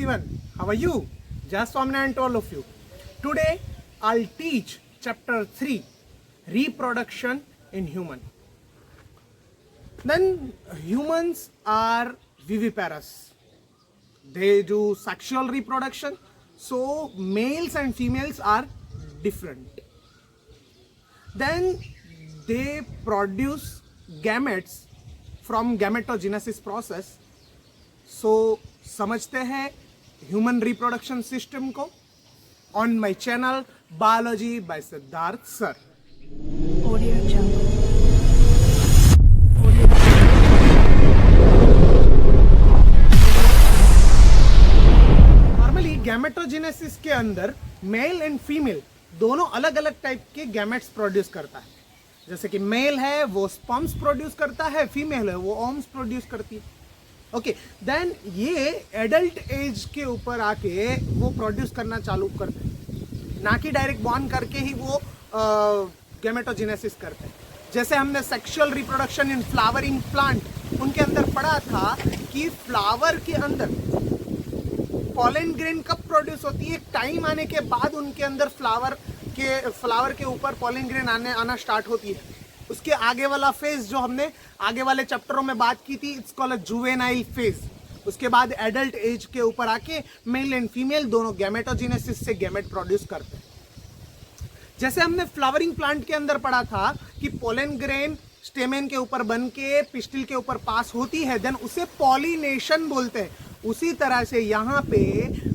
everyone, how are you? Just Somna and all of you. Today I'll teach chapter 3, reproduction in human. Then humans are viviparous. They do sexual reproduction, so males and females are different. Then they produce gametes from gametogenesis process. So समझते हैं human reproduction system को on my channel biology by Siddharth sir. Audio Jungle. Normally gametogenesis के अंदर male and female दोनों अलग अलग type के gametes produce करता है. जैसे कि मेल है वो स्पर्म्स प्रोड्यूस करता है, फीमेल है वो ओव्स प्रोड्यूस करती है. ओके, देन ये एडल्ट एज के ऊपर आके वो प्रोड्यूस करना चालू करते हैं, ना कि डायरेक्ट बॉर्न करके ही वो गैमेटोजेनेसिस करते हैं. जैसे हमने sexual reproduction in flowering plant उनके अंदर पढ़ा था कि फ्लावर के अंदर पॉलन ग्रेन कब प्रोड्यूस होती है, टाइम आने के बाद उनके अंदर फ्लावर के ऊपर पॉलन ग्रेन आना स्टार्ट होती है. उसके आगे वाला फेज जो हमने आगे वाले चैप्टरों में बात की थी, इट्स कॉल्ड जुवेनाइल फेज. उसके बाद एडल्ट एज के ऊपर आके मेल एंड फीमेल दोनों गैमेटोजेनेसिस से गैमेट प्रोड्यूस करते हैं. जैसे हमने फ्लावरिंग प्लांट के अंदर पढ़ा था कि पोलन ग्रेन स्टेमेन के ऊपर बन के पिस्टिल के ऊपर पास होती है, देन उसे पॉलिनेशन बोलते हैं. उसी तरह से यहाँ पे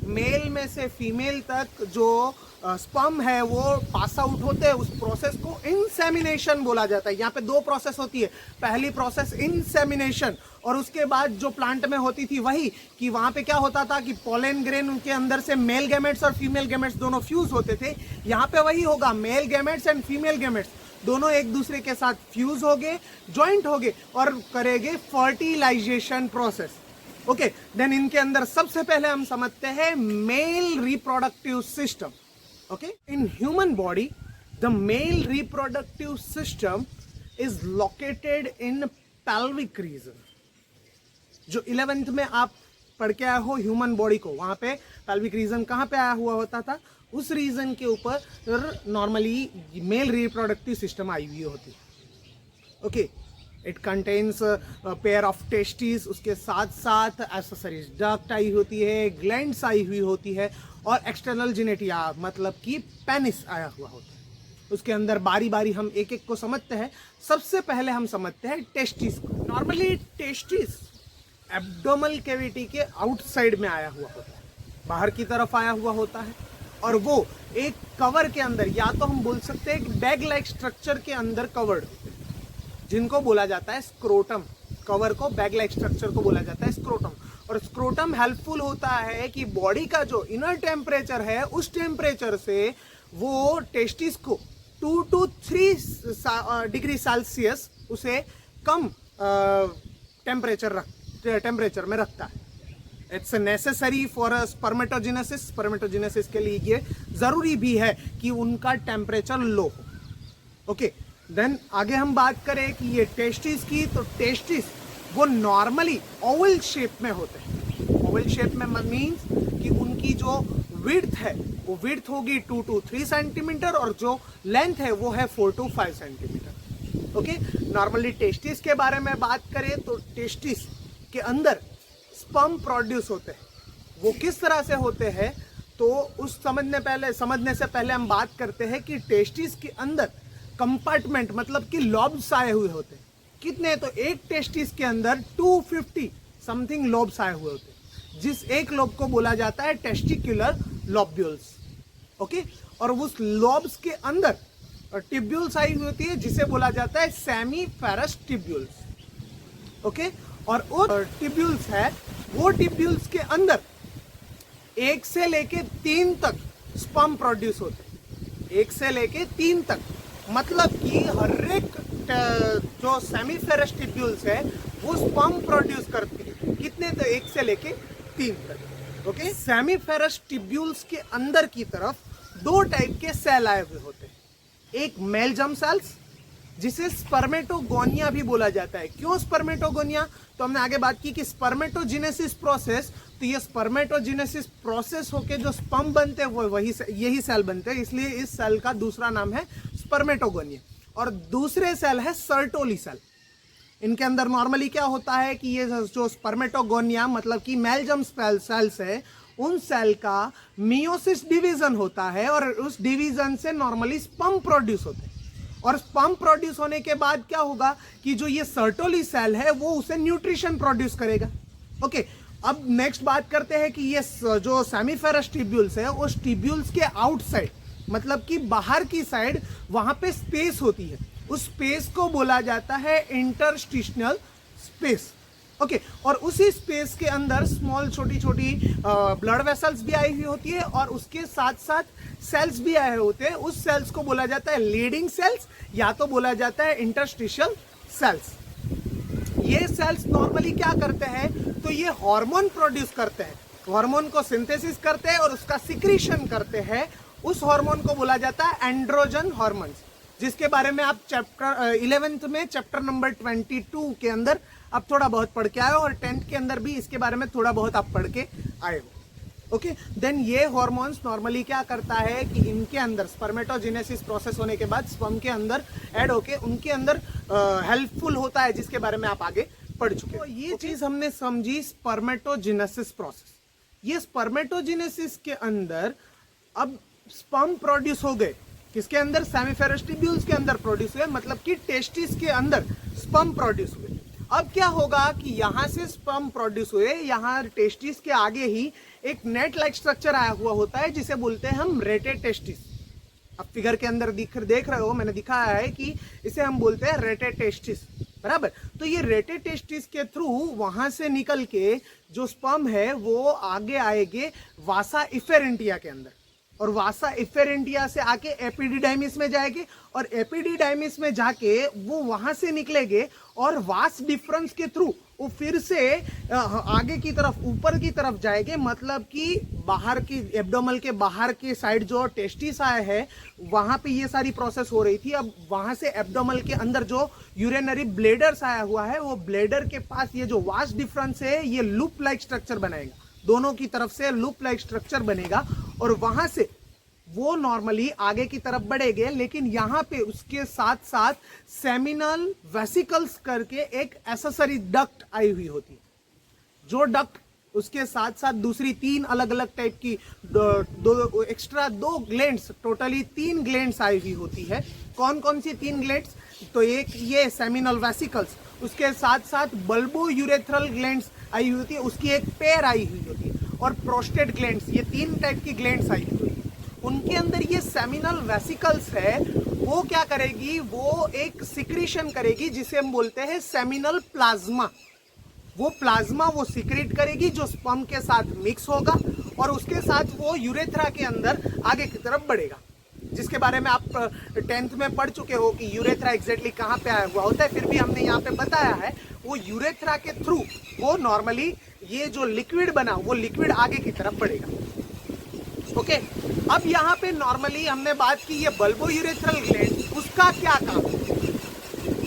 मेल में से फीमेल तक जो स्पर्म है वो पास आउट होते हैं, उस प्रोसेस को इंसेमिनेशन बोला जाता है. यहाँ पे दो प्रोसेस होती है. पहली प्रोसेस इंसेमिनेशन, और उसके बाद जो प्लांट में होती थी वही कि वहाँ पे क्या होता था कि पोलन ग्रेन उनके अंदर से मेल गैमेट्स और फीमेल गैमेट्स दोनों फ्यूज होते थे. यहाँ पे वही होगा, male gametes and female gametes दोनों एक दूसरे के साथ फ्यूज हो गए, ज्वाइंट हो गए और करेंगे फर्टिलाइजेशन प्रोसेस. ओके, देन इनके अंदर सबसे पहले हम समझते हैं male reproductive system. Okay, in human body, the male reproductive system is located in pelvic region. जो 11th में आप पढ़ के आए हो ह्यूमन बॉडी को, वहाँ पे pelvic region कहाँ पे आया हुआ होता था, उस रीजन के ऊपर नॉर्मली मेल रिप्रोडक्टिव सिस्टम आई हुई होती है. Okay, it contains pair of testis, उसके साथ साथ एक्सेसरीज डक्ट आई होती है, ग्लैंड्स आई हुई होती है और एक्सटर्नल जेनेटिया मतलब कि पेनिस आया हुआ होता है. उसके अंदर बारी बारी हम एक एक को समझते हैं. सबसे पहले हम समझते हैं टेस्टिस को. नॉर्मली टेस्टिस एब्डोमल कैविटी के आउटसाइड में आया हुआ होता है, बाहर की तरफ आया हुआ होता है, और वो एक कवर के अंदर, या तो हम बोल सकते हैं कि बैग लाइक स्ट्रक्चर के अंदर कवर्ड होते हैं, जिनको बोला जाता है स्क्रोटम. कवर को, बैग लाइक स्ट्रक्चर को बोला जाता है स्क्रोटम. और स्क्रोटम हेल्पफुल होता है कि बॉडी का जो इनर टेम्परेचर है उस टेम्परेचर से वो टेस्टिस को 2 to 3 डिग्री सेल्सियस उसे कम टेम्परेचर में रखता है. It's necessary for spermatogenesis. Spermatogenesis के लिए ये जरूरी भी है कि उनका टेम्परेचर लो हो. ओके, देन आगे हम बात करें कि ये टेस्टिस की, तो टेस्टिस वो नॉर्मली ओवल शेप में होते हैं. ओवल शेप में मीन्स कि उनकी जो विड्थ है वो विड्थ होगी 2 to 3 सेंटीमीटर और जो लेंथ है वो है 4 to 5 centimetre. Okay, normally testis के बारे में बात करें तो टेस्टिस के अंदर स्पर्म प्रोड्यूस होते हैं. वो किस तरह से होते हैं तो उस समझने से पहले हम बात करते हैं कि टेस्टिस के अंदर कंपार्टमेंट मतलब कि लॉब्स आए हुए होते हैं. कितने, तो एक टेस्टिस के अंदर 250 समथिंग लॉब्स आए हुए होते हैं, जिस एक लॉब को बोला जाता है टेस्टिकुलर लॉब्यूल्स. ओके, और उस लॉब्स के अंदर टिब्यूल्स आई हुई होती है जिसे बोला जाता है सेमीफेरस टिब्यूल्स. ओके, और वो टिब्यूल्स है, वो टिब्यूल्स के अंदर 1 से लेके 3 तक स्पर्म प्रोड्यूस होते हैं. 1 से लेके 3 तक मतलब कि हर एक जो सेमीफेरस टिब्यूल्स है वो स्पर्म प्रोड्यूस करती है. कितने, तो 1 से लेके 3 तक. ओके, सेमीफेरस टिब्यूल्स के अंदर की तरफ 2 टाइप के सेल आए हुए होते हैं. एक मेल जर्म सेल्स जिसे स्पर्मेटोगोनिया भी बोला जाता है। क्यों स्पर्मेटोगोनिया? तो हमने आगे बात की कि स्पर्मेटोजेनेसिस प्रोसेस, तो ये स्पर्मेटोजेनेसिस प्रोसेस होके जो स्पर्म बनते हैं वो यही सेल बनते हैं, इसलिए इस सेल का दूसरा नाम है स्पर्मेटोगोनिया। और दूसरे सेल है सर्टोली सेल। इनके अंदर नॉर्मली क्या होता है कि ये जो स्पर्मेटोगोनिया मतलब कि मेलजम सेल्स है, उन सेल का मियोसिस डिवीजन होता है और उस डिवीजन से नॉर्मली स्पर्म प्रोड्यूस होते हैं। और स्पर्म प्रोड्यूस होने के बाद क्या होगा कि जो ये सर्टोली सेल है वो उसे न्यूट्रिशन प्रोड्यूस करेगा। ओके, अब नेक्स्ट बात करते हैं कि ये जो सेमीफेरस ट्यूब्यूल्स है, उस ट्यूब्यूल्स के आउटसाइड मतलब कि बाहर की साइड वहां पे स्पेस होती है, उस स्पेस को बोला जाता है इंटरस्टिशनल स्पेस। ओके, और उसी स्पेस के अंदर स्मॉल छोटी छोटी ब्लड वेसल्स भी आई हुई होती है और उसके साथ साथ सेल्स भी आए होते हैं। उस सेल्स को बोला जाता है लीडिंग सेल्स या तो बोला जाता है इंटरस्टिशियल सेल्स। ये सेल्स नॉर्मली क्या करते हैं, तो ये हार्मोन प्रोड्यूस करते हैं, हार्मोन को सिंथेसिस करते हैं और उसका सिक्रीशन करते हैं। उस हार्मोन को बोला जाता है एंड्रोजन हार्मोन्स, जिसके बारे में आप चैप्टर 11th में चैप्टर नंबर 22 के अंदर आप थोड़ा बहुत पढ़ के आए हो और 10th के अंदर भी इसके बारे में थोड़ा बहुत आप पढ़ के आए हो। ओके, देन ये हार्मोन्स नॉर्मली क्या करता है कि इनके अंदर स्पर्मेटोजेनेसिस प्रोसेस होने के बाद स्पर्म के अंदर ऐड होके उनके अंदर हेल्पफुल होता है, जिसके बारे में आप आगे पढ़ चुके हो। तो ये चीज हमने समझी स्पर्मेटोजेनेसिस प्रोसेस। ये स्पर्मेटोजेनेसिस के अंदर अब स्पर्म प्रोड्यूस हो गए, किसके अंदर? सेमीफेरस ट्यूब्यूल्स के अंदर प्रोड्यूस हुए, मतलब कि टेस्टिस के अंदर स्पर्म प्रोड्यूस हुए। अब क्या होगा कि यहां से स्पर्म प्रोड्यूस हुए, यहां टेस्टिस के आगे ही एक नेट लाइक स्ट्रक्चर आया हुआ होता है जिसे बोलते हैं हम रेटेड टेस्टिस। अब फिगर के अंदर देख रहे हो, मैंने दिखाया है कि इसे हम बोलते हैं रेटेड टेस्टिस, बराबर। तो ये रेटेड टेस्टिस के थ्रू वहां से निकल के जो स्पर्म है वो आगे आएंगे वासा इफेरेंटिया के अंदर, और वासा इफेरेंटिया से आके एपिडिडाइमिस में जाएंगे और एपिडिडाइमिस में जाके वो वहां से निकलेंगे और वास डिफरेंस के थ्रू वो फिर से आगे की तरफ ऊपर की तरफ जाएंगे, मतलब कि बाहर की एब्डोमल के बाहर के साइड जो टेस्टिस आए हैं वहां पे ये सारी प्रोसेस हो रही थी। अब वहां से एब्डोमल के अंदर जो यूरिनरी ब्लेडर्स आया हुआ है, वो ब्लेडर के पास ये जो वास डिफरेंस है ये लूप लाइक स्ट्रक्चर बनाएगा, दोनों की तरफ से लूप लाइक स्ट्रक्चर बनेगा और वहां से वो नॉर्मली आगे की तरफ बढ़ेंगे। लेकिन यहाँ पे उसके साथ साथ सेमिनल वेसिकल्स करके एक एसेसरी डक्ट आई हुई होती है, जो डक्ट उसके साथ साथ दूसरी 3 अलग अलग टाइप की दो एक्स्ट्रा 2 ग्लैंड्स, टोटली 3 ग्लैंड्स आई हुई होती है। कौन कौन सी 3 ग्लैंड्स? तो एक ये सेमिनल वेसिकल्स, उसके साथ साथ बल्बो यूरेथ्रल ग्लैंड्स आई हुई होती है, उसकी एक पेयर आई हुई होती है, और प्रोस्टेट ग्लैंड्स, ये 3 टाइप की ग्लैंड्स आई हुई होती है। उनके अंदर ये सेमिनल वेसिकल्स है, वो क्या करेगी, वो एक सिक्रीशन करेगी जिसे हम बोलते हैं सेमिनल प्लाज्मा। वो प्लाज्मा वो सिक्रेट करेगी जो स्पर्म के साथ मिक्स होगा और उसके साथ वो यूरेथ्रा के अंदर आगे की तरफ बढ़ेगा, जिसके बारे में आप 10th में पढ़ चुके हो कि यूरेथ्रा एग्जैक्टली कहाँ पे आया हुआ होता है। फिर भी हमने यहाँ पे बताया है, वो यूरेथ्रा के थ्रू वो नॉर्मली ये जो लिक्विड बना वो लिक्विड आगे की तरफ बढ़ेगा। ओके, अब यहाँ पे नॉर्मली हमने बात की ये बल्बो यूरेथ्रल ग्लैंड, उसका क्या काम है?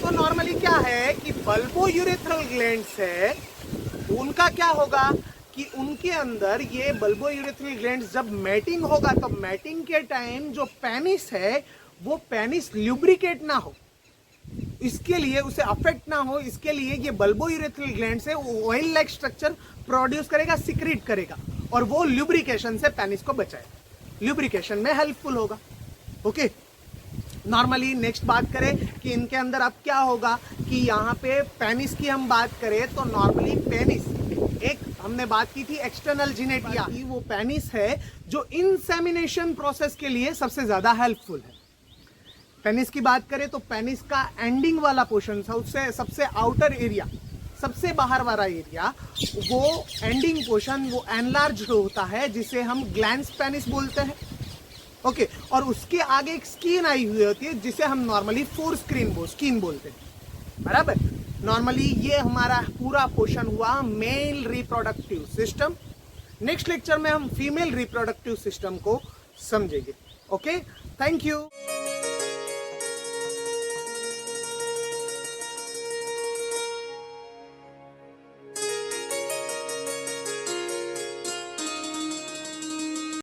तो नॉर्मली क्या है कि बल्बो यूरेथ्रल ग्लैंड्स है, उनका क्या होगा कि उनके अंदर ये बल्बो यूरेथ्रल ग्लैंड्स जब मैटिंग होगा तो मैटिंग के टाइम जो पेनिस है वो पेनिस ल्यूब्रिकेट ना हो, इसके लिए उसे अफेक्ट ना हो, इसके लिए ये बल्बो यूरेथ्रल ग्लैंड से ऑयल लाइक स्ट्रक्चर प्रोड्यूस करेगा, सिक्रीट करेगा और वो ल्यूब्रिकेशन से पेनिस को बचाएगा, ल्यूब्रिकेशन में हेल्पफुल होगा। ओके, नॉर्मली नेक्स्ट बात करें कि इनके अंदर अब क्या होगा कि यहाँ पे पेनिस की हम बात करें तो नॉर्मली पेनिस एक हमने बात की थी एक्सटर्नल जिनेटिया की, वो पेनिस है जो इंसेमिनेशन प्रोसेस के लिए सबसे ज्यादा हेल्पफुल है। पेनिस की बात करें तो पेनिस का एंडिंग वाला पोर्शन, उससे सबसे आउटर एरिया, सबसे बाहर वाला एरिया, वो एंडिंग पोर्शन वो एनलार्ज होता है जिसे हम ग्लैंस पेनिस बोलते हैं। ओके, और उसके आगे एक स्किन आई हुई होती है जिसे हम नॉर्मली फोर स्किन बोलते हैं, बराबर। नॉर्मली ये हमारा पूरा पोर्शन हुआ male reproductive system. Next lecture में हम फीमेल रिप्रोडक्टिव सिस्टम को समझेंगे। Okay, thank you.